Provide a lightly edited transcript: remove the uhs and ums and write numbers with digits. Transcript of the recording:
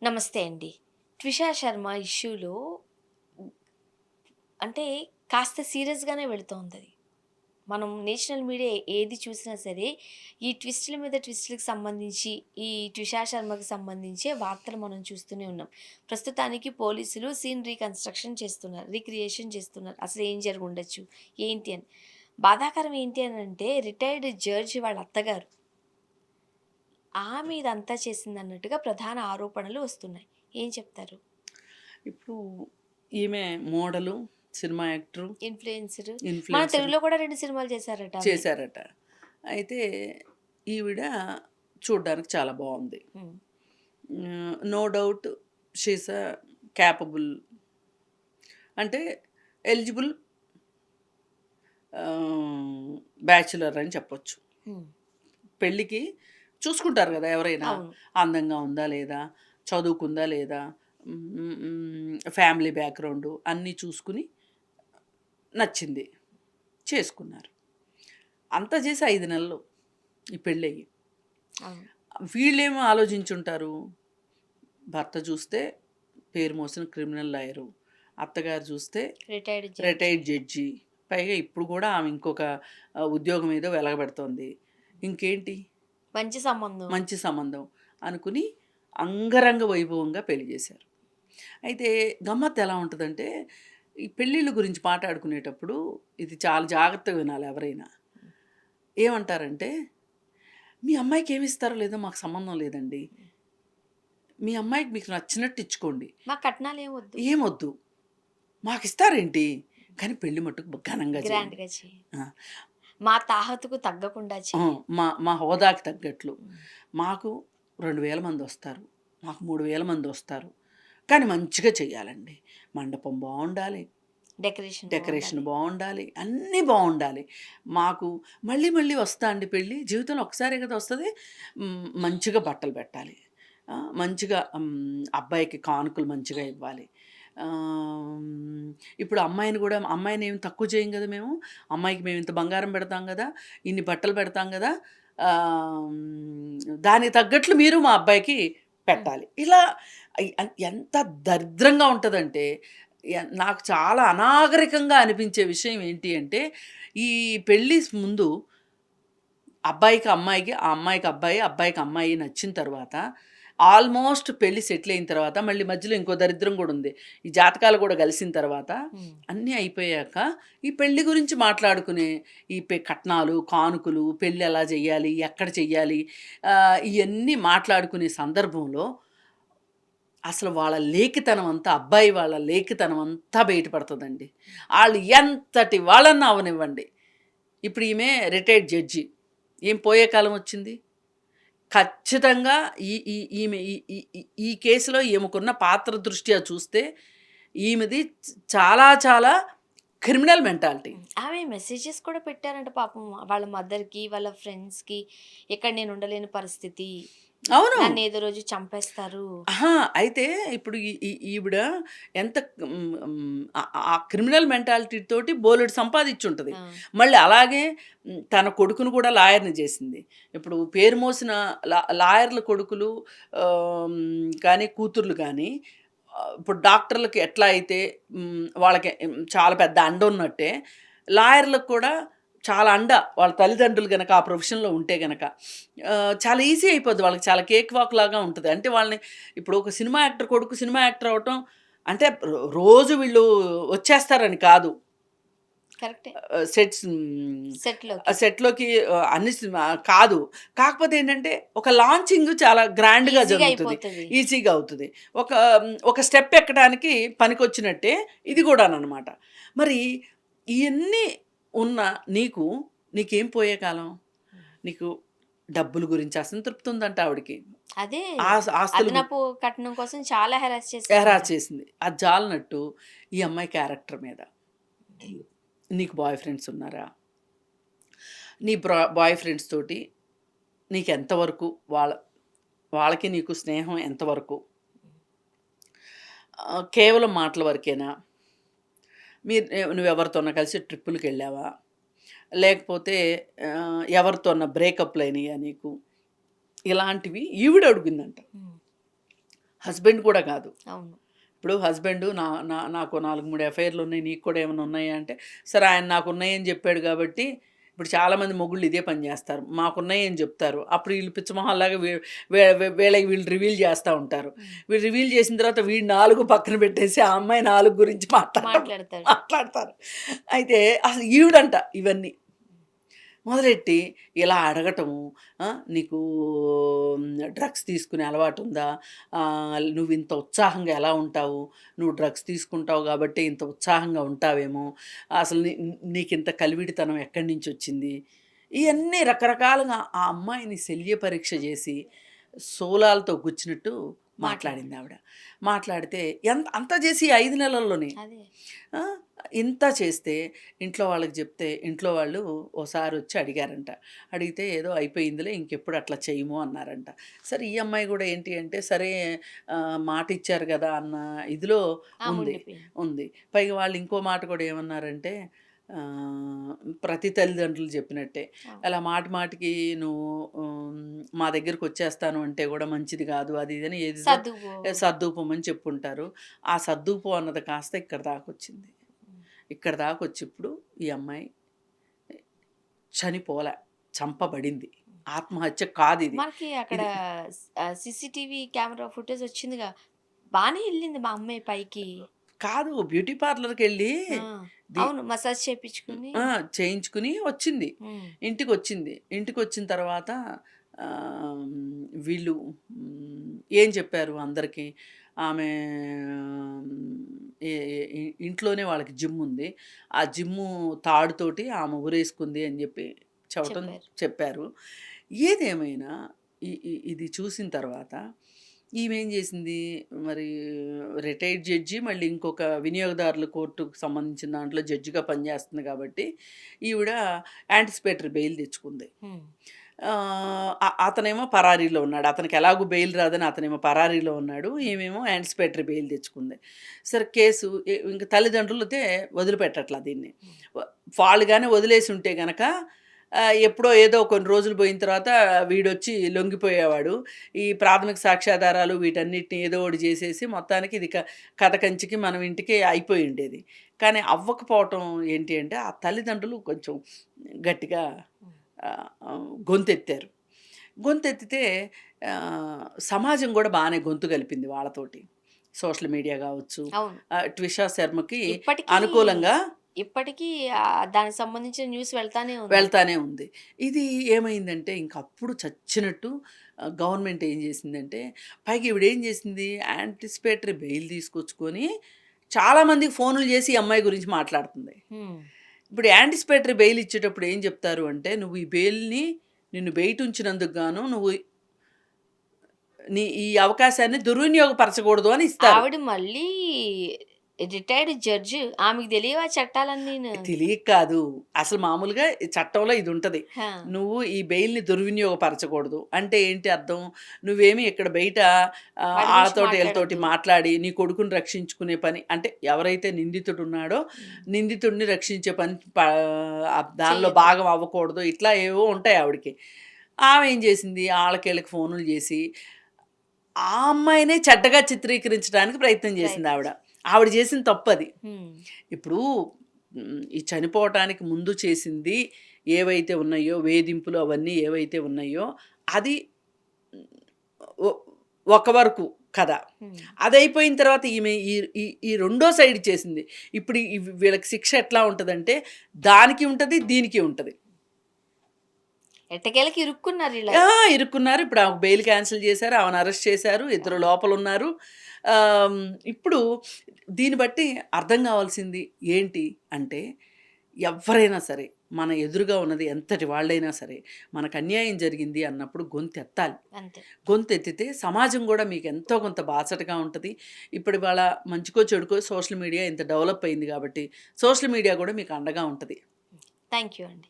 నమస్తే అండి. 'ట్విషా శర్మ' ఇష్యూలో అంటే కాస్త సీరియస్‌గానే వెళుతోందది. మనం నేషనల్ మీడియా ఏది చూసినా సరే, ఈ ట్విస్టుల మీద ట్విస్టులకి సంబంధించి, ఈ 'ట్విషా శర్మ'కి సంబంధించే వార్తలు మనం చూస్తూనే ఉన్నాం. ప్రస్తుతానికి పోలీసులు సీన్ రీకన్‌స్ట్రక్షన్ చేస్తున్నారు. రీక్రియేషన్ చేస్తున్నారు. అసలు ఏం జరిగుండొచ్చు? ఏంటి అని. బాధాకరం ఏంటి అనంటే రిటైర్డ్ జడ్జ్ వాళ్ళ అత్తగారు. ఆమె ఇదంతా చేసిందన్నట్టుగా ప్రధాన ఆరోపణలు వస్తున్నాయి. ఏం చెప్తారు? ఇప్పుడు ఈమె మోడలు, సినిమా యాక్టరు, ఇన్‌ఫ్లుయెన్సర్. మన ఇన్‌ఫ్లుయెన్సర్ తెలుగులో కూడా 2 సినిమాలు చేశారట ఆమె. చేశారట. అయితే ఈవిడ చూడ్డానికి చాలా బావుంది. హ్మ్. No doubt she is a capable అంటే ఎలిజిబుల్ బ్యాచిలర్ అని చెప్పొచ్చు. హ్మ్. పెళ్ళికి చూసుకుంటారు గదా! ఎవరైనా. అవును. అందంగా ఉందా? లేదా? చదువుకుందా? లేదా? ఫ్యామిలీ బ్యాక్‌గ్రౌండు అన్నీ చూసుకుని నచ్చింది. చేసుకున్నారు. అంతా చేసి 5 నెలలు ఈ పెళ్ళయ్యి. అవును. వీళ్ళేమో ఆలోచించుంటారు. భర్త చూస్తే పేరు మోసిన క్రిమినల్ లాయరు. అత్తగారు చూస్తే రిటైర్డ్ జడ్జ్. Retired judge. పైగా ఇప్పుడు కూడా ఆమె ఇంకొక ఉద్యోగం ఏదో వెలగబెడుతోంది. ఇంకేంటి మంచి సంబంధం. మంచి సంబంధం అనుకుని అంగరంగ వైభవంగా పెళ్లి చేశారు. అయితే గమ్మత్తు ఎలా ఉంటదంటే, ఈ పెళ్ళిళ్ళ గురించి మాట్లాడుకునేటప్పుడు ఇది చాలా జాగ్రత్తగా వినాలి ఎవరైనా. ఏమంటారంటే, "మీ అమ్మాయికి ఏమిస్తారో లేదో మాకు సంబంధం లేదండి. మీ అమ్మాయికి మీకు నచ్చినట్టు ఇచ్చుకోండి. మాకు కట్నాలేం వద్దు. ఏమొద్దు. మాకిస్తారేంటి? కానీ పెళ్లి మట్టుకు ఘనంగా చేయండి." గ్రాండ్‌గా చెయ్యి. ఆ! మా తాహతుకు తగ్గకుండా ఆ! చెయ్యి. మా మా హోదాకి తగ్గట్లు. హ్మ్. మాకు 2000 మందొస్తారు. మాకు 3000 మందొస్తారు. కానీ మంచిగా చెయ్యాలండి. మండపం బావుండాలి. Decoration decoration బావుండాలి. బావుండాలి. అన్నీ బావుండాలి. మాకు మళ్ళీ మళ్ళీ వస్తా అండి పెళ్లి. జీవితంలో ఒక్కసారే కదా వస్తది. మంచిగా బట్టలు పెట్టాలి. మంచిగా అబ్బాయికి కానుకలు మంచిగా ఇవ్వాలి. ఆహ్, ఇప్పుడు అమ్మాయిని గూడా అమ్మాయినేమి తక్కువ చేయం గదా మేము. అమ్మాయికి మేమింత బంగారం పెడతాం గదా! ఇన్ని బట్టలు పెడతాం గదా! దానికి తగ్గట్లు మీరు మా అబ్బాయికి హ్మ్. పెట్టాలి. ఇలా ఎంత దరిద్రంగా ఉంటదంటే నాకు చాలా అనాగరికంగా అనిపించే విషయం ఏంటి అంటే, ఈ పెళ్లి ముందు అబ్బాయికి, అమ్మాయికి, ఆ అమ్మాయికి అబ్బాయి, అబ్బాయికి అమ్మాయి నచ్చిన తర్వాత ఆల్మోస్ట్ పెళ్లి సెటిల్ అయిన తర్వాత మళ్ళీ మధ్యలో ఇంకో దరిద్రం గూడా ఉంది. ఈ జాతకాలు గూడా కలిసిన తర్వాత హ్మ్. అన్నీ అయిపోయాక ఈ పెళ్లి గురించి మాట్లాడుకునే ఈ కట్నాలు, కానుకలు, పెళ్లి ఎలా జేయాలి? ఎక్కడ చెయ్యాలి? ఇయన్నీ మాట్లాడుకునే సందర్భంలో అసలు వాళ్ళ లేఖితనం అంతా అబ్బాయి వాళ్ళ లేఖితనం అంతా బయటపడతదండి. ఆళ్ళు ఎంతటి వాళ్ళన్నా అవ్వనివ్వండి. ఇప్పుడు ఈమె రిటైర్డ్ జడ్జి. ఏం పోయే కాలం వచ్చింది. ఖచ్చితంగా ఈ ఈ ఈమె ఈ ఈ ఈ ఈ కేసులో ఈమెకున్న పాత్ర దృష్ట్యా చూస్తే ఈమెది చాలా చాలా క్రిమినల్ మెంటాలిటీ. హ్మ్. ఆమె మెసేజెస్ కూడా పెట్టారంట పాపం వాళ్ళ మదర్‌కి, వాళ్ళ ఫ్రెండ్స్‌కి. ఇక్కడ నేను ఉండలేని పరిస్థితి. అవును. నన్నేదో రోజు చంపేస్తారు. అహా! అయితే ఇప్పుడు ఈ ఈ ఈవిడ ఎంత ఆ క్రిమినల్ మెంటాలిటీ తోటి బోలెడు సంపాదించుంటది. ఆ! మళ్ళీ అలాగే తన కొడుకును కూడా లాయర్‌ని జేసింది. ఇప్పుడు పేరు మోసిన లాయర్‌ల కొడుకులు కానీ, కూతుర్లు గానీ ఇప్పుడు డాక్టర్‌లకి ఎట్లా అయితే వాళ్ళకి చాలా పెద్ద అండున్నట్టే, లాయర్‌లకు కూడా చాలా అండ. వాళ్ళ తల్లిదండ్రులు గనక ఆ ప్రొఫెషన్‌లో ఉంటే గనక. చాలా ఈజీ అయిపోద్ది. వాళ్ళకి చాలా కేక్ వాక్ లాగా ఉంటది. అంటే వాళ్ళని ఇప్పుడు ఒక సినిమా యాక్టర్ కొడుకు సినిమా యాక్టర్ అవ్వటం అంటే రోజు వీళ్ళు వచ్చేస్తారని కాదు. కరెక్టే. సెట్స్ సెట్‌లోకి. సెట్‌లోకి అన్ని సినిమా కాదు. కాకపోతే ఏంటంటే ఒక లాంచింగ్ చాలా గ్రాండ్‌గా ఈజీగా జరుగుతది. అయిపోతది. ఈజీగా అవుతది. ఒక ఒక స్టెప్ ఎక్కడానికి పనికొచ్చినట్టే ఇది గూడాననమాట. మరి ఇయన్నీ ఉన్న నీకు నీకేం పోయే కాలం? హ్మ్. నీకు డబ్బుల గురించి అసంతృప్తి ఉందంట ఆవిడకి. అదే ఆస్తుల అదనపు కట్నం కోసం చాలా హెరాస్ చేశారంట. హెరాస్ చేసింది. అది జాలనట్టు ఈ అమ్మాయి క్యారెక్టర్ మీద. నీకు బాయ్ ఫ్రెండ్స్ ఉన్నారా? నీ బాయ్ ఫ్రెండ్స్ తోటి నీకెంతవరకు వాళ్ళకి నీకు స్నేహం ఎంతవరకు? కేవలం మాటల వరకేనా? నువ్వెవరితోన్నా కలిసి ట్రిప్పులకెళ్ళావా? లేకపోతే ఎవరితోన్నా బ్రేకప్‌లయినాయా నీకు? ఇలాంటివి ఈవిడ అడిగిందంట. హ్మ్. హస్బెండ్ కూడా కాదు. అవును. ఇప్పుడు హస్బెండ్ నాకు 4, 3 అఫైర్‌లు ఉన్నాయి. నీకు కూడా ఏమైనా ఉన్నాయా అంటే, సరే ఆయన నాకున్నాయని చెప్పాడు కాబట్టి ఇప్పుడు చాలామంది మొగుళ్ళు ఇదే పని చేస్తారు. మాకున్నాయని చెప్తారు. అప్పుడు వీళ్ళు పిచ్చమొహాల్లాగా వీళ్ళకి వీళ్ళు రివీల్ చేస్తా ఉంటారు. హ్మ్. వీళ్ళు రివీల్ చేసిన తర్వాత వీడు 4 పక్కన పెట్టేసి ఆ అమ్మాయి 4 గురించి మాట్లాడతాడు. మాట్లాడతారు. అయితే అసలు ఈవిడంట ఇవన్నీ. మొదలెట్టి ఇలా అడగటము, నీకు డ్రగ్స్ తీసుకునే అలవాటుందా? నువ్వింత ఉత్సాహంగా ఎలా ఉంటావు? నువ్వు డ్రగ్స్ తీసుకుంటావు గాబట్టే ఇంత ఉత్సాహంగా ఉంటావేమో! అసలు నీకింత కలివిడితనం ఎక్కడి నుంచొచ్చింది? ఇయన్నీ రకరకాలుగా ఆ అమ్మాయిని శల్య పరీక్ష జేసి, శూలాలతో గుచ్చినట్టు మాట్లాడాడు. మాట్లాడిందావిడ. మాట్లాడితే అంతా జేసి 5 నెలల్లోనే. అదే. ఆ! ఇంత చేస్తే ఇంట్లో వాళ్ళకి జెప్తే, ఇంట్లో వాళ్ళు ఓసారొచ్చి అడిగారంట. అడిగితే ఏదో అయిపోయిందిలే ఇంకెప్పుడు అట్లా చేయము అన్నారంట. సరే ఈ అమ్మాయి గూడా ఏంటి అంటే, సరే మాటిచ్చారు గదా! అన్న ఇదిలో ఆ! ఉంది. ఉండిపోయింది. ఉంది. పైగా వాళ్ళు ఇంకో మాట కూడా ఏమన్నారంటే, ఆహ్, ప్రతి తల్లిదండ్రులు చెప్పినట్టే, అవును. అలా మాటి మాటికి నువ్వు మా దగ్గరకొచ్చేస్తాను అంటే గూడా మంచిది గాదు. అది ఇది అని ఏదేదో సర్దుకుపో. సర్దుకుపోమని చెప్పుంటారు. ఆ సర్దుకుపో అన్నది కాస్త ఇక్కడి దాకొచ్చింది. హ్మ్. ఇక్కడి దాకొచ్చి ఇప్పుడు ఈ అమ్మాయి చనిపోలే. చంపబడింది. ఆత్మహత్య కాదిది. మనకి అక్కడ ఇది సీసీటీవీ కెమెరా ఫుటేజ్ వచ్చిందిగా. బానే ఎళ్ళింది మా అమ్మాయి పైకి. కాదు బ్యూటీ పార్లర్‌కెళ్ళి ఆ! ది అవును. మసాజ్ చేపించుకొని. ఆ! చేయించుకుని వచ్చింది. హ్మ్. ఇంటికొచ్చింది. ఇంటికొచ్చిన తర్వాత వీళ్ళు ఏం చెప్పారు అందరికి, ఆమె ఎ ఎ ఇంట్లోనే వాళ్ళకి జిమ్ ఉంది. ఆ జిమ్ము తాడుతోటి ఆమె ఉరేసుకుంది అని చెప్పి చెప్పటం చెప్పారు. చెప్పారు. ఏదేమైనా ఇది చూసిన తర్వాత ఈమేం చేసింది, మరి రిటైర్డ్ జడ్జి మళ్ళీ ఇంకొక వినియోగదారుల కోర్టుకు సంబంధించిన దాంట్లో జడ్జిగా పనిచేస్తుంది కాబట్టి ఈవిడ యాంటిసిపేటరీ బెయిల్ తెచ్చుకుంది. హ్మ్. అతనేమో పరారీలో ఉన్నాడు. అతనికి ఎలాగూ బెయిల్ రాదని అతనేమో పరారీలో ఉన్నాడు. ఈమేమో యాంటిసిపేటరీ బెయిల్ తెచ్చుకుంది. సరే కేసు ఇంక తల్లిదండ్రులైతే వదిలిపెట్టట్లా దీన్ని. హ్మ్. వ వాళ్ళు గాని వదిలేసి ఉంటే గనక ఎప్పుడో ఏదో కొన్ని రోజులు పోయిన తర్వాత వీడొచ్చి లొంగిపోయేవాడు. ఈ ప్రాథమిక సాక్ష్యాధారాలు వీటన్నిటిని ఏదో ఒకటి చేసేసి మొత్తానికి ఇది కథ కంచికి మనం ఇంటికి అయిపోయి ఉండేది. కానీ అవ్వకపోవటం ఏంటి అంటే ఆ తల్లిదండ్రులు కొంచెం గట్టిగా హ్మ్. గొంతెత్తారు. గొంతెత్తితే సమాజం గూడా బానే గొంతు కలిపింది వాళ్ళతోటి. సోషల్ మీడియా గావచ్చు, అవును. ట్విషా శర్మకి ఇప్పటికీ, అనుకూలంగా ఇప్పటికీ దానికి సంబంధించిన న్యూస్ వెళ్తానే ఉంది. వెళ్తానే ఉంది. ఇది ఏమైందంటే ఇంకప్పుడు చచ్చినట్టు గవర్నమెంట్ ఏం జేసిందంటే, పైగా ఈవిడేం జేసింది యాంటిసిపేటరీ బెయిల్ తీసుకొచ్చుకొని చాలా మందికి ఫోనులు జేసి ఈ అమ్మాయి గురించి మాట్లాడుతుంది. హ్మ్. ఇప్పుడు యాంటిసిపేటరీ బెయిల్ ఇచ్చేటప్పుడు ఏం జెప్తారు అంటే, "నువ్వు ఈ బెయిల్‌ని నిన్ను బయటుంచినందుకు గాను నువ్వు ఈ అవకాశాన్ని దుర్వినియోగపరచకూడదు" అని ఇస్తారు. ఆవిడ మళ్ళీ రిటైర్డ్ జడ్జ్. ఆమెకు తెలియవా చట్టాలన్నీను. తెలియక కాదు. అసలు మామూలుగా ఈ చట్టంలో ఇదుంటది. ఆ! నువ్వు ఈ బెయిల్‌ని దుర్వినియోగపరచకూడదు. అంటే ఏంటి అర్థం? నువ్వేమి ఇక్కడ బయట వాడి గురించి ఆళ్ళతోటి ఈళ్ళతోటి మాట్లాడొద్దు. మాట్లాడి నీ కొడుకుని రక్షించుకునే పని అంటే ఎవరైతే నిందితుడున్నాడో హ్మ్. నిందితుడిని రక్షించే పని దానిలో చెయ్యొద్దు. భాగం అవ్వకూడదు. ఇట్లా ఏవో ఉంటాయి ఆవిడకి. ఆమె ఏం చేసింది ఆళ్ళకీళ్ళకి ఫోనులు చేసి ఆ అమ్మాయినే చెడ్డగా చిత్రీకరించడానికి ప్రయత్నం చేసిందావిడ. ప్రయత్నించి. ఆవిడ చేసిన తప్పది. హ్మ్. ఇప్పుడు ఈ చనిపోవటానికి ముందు చేసింది ఏవైతే ఉన్నాయో, వేధింపులు అవన్నీ ఏవైతే ఉన్నాయో, అది హ్మ్, ఒ ఒక వరకు కథ. హ్మ్. అదయిపోయిన తర్వాత ఈమె ఈ ఈ ఈ రెండో సైడ్ చేసింది. ఇప్పుడు వీళ్ళకి శిక్ష ఎట్లా ఉంటదంటే, దానికి ఉంటది, దీనికి ఉంటది. ఎట్టకేలకి ఇరుక్కున్నారు ఆ! ఇరుక్కున్నారు. ఇప్పుడు ఆమెకు బెయిల్ క్యాన్సిల్ చేశారు. ఆమెను అరెస్ట్ చేశారు. ఇద్దరు లోపలున్నారు. ఆహ్, ఇప్పుడు దీన్ని బట్టి అర్థం కావాల్సింది ఏంటి అంటే, ఎవ్వరైనా సరే, మన ఎదురుగా ఉన్నది ఎంతటి వాళ్ళైనా సరే, మనకు అన్యాయం జరిగింది అన్నప్పుడు గొంతెత్తాలి. అంతే. గొంతెత్తితే సమాజం గూడా మీకు ఎంతో కొంత బాసటగా ఉంటది. ఇప్పుడు ఇవాళ మంచికో, చెడుకో సోషల్ మీడియా ఇంత డెవలప్ అయింది గాబట్టి, సోషల్ మీడియా గూడా మీకు అండగా ఉంటది. థాంక్ యూ అండి.